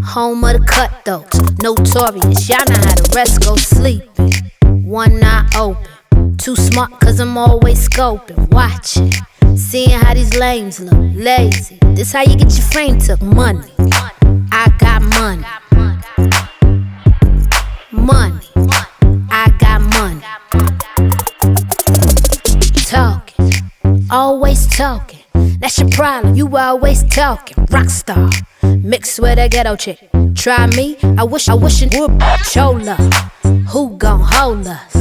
Home of the cutthroats, notorious. Y'all know how the rest go sleeping. One eye open, too smart cause I'm always scoping, watching, seeing how these lames look, lazy. This how you get your frame took, money. I got money. Money, I got money. Talking, always talking. That's your problem, you always talking. Rockstar, mixed with a ghetto chick. Try me, I wish it would. Chola, who gon' hold us?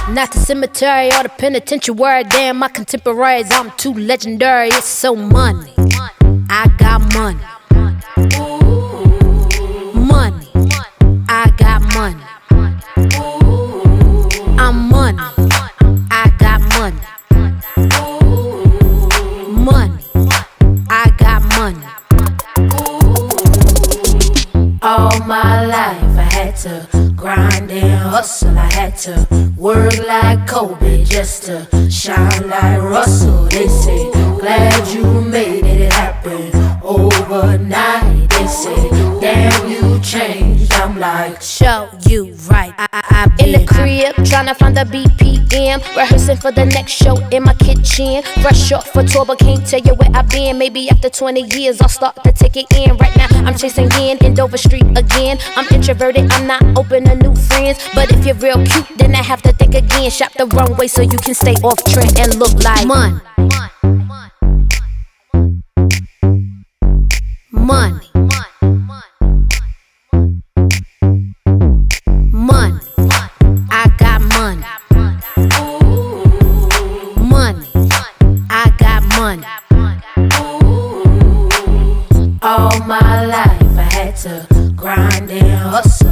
Not the cemetery or the penitentiary. Damn, my contemporaries, I'm too legendary. It's so money, I got money. Money, I got money. I'm money, I got money. Money, I got money. All my life I had to grind and hustle. I had to work like Kobe just to shine like Russell. They say, glad you made it happen overnight. They say, damn, you changed. I'm like, show you right. I in the crib tryna find the BPM, rehearsing for the next show in my kitchen. Fresh off for tour, but can't tell you where I've been. Maybe after 20 years I'll start to take it in. Right now I'm chasing in Dover Street again. I'm introverted, I'm not open to new friends. But if you're real cute, then I have to think again. Shop the runway so you can stay off trend and look like money. Money. Money. I got money. Money. I got money. All my life I had to grind and hustle.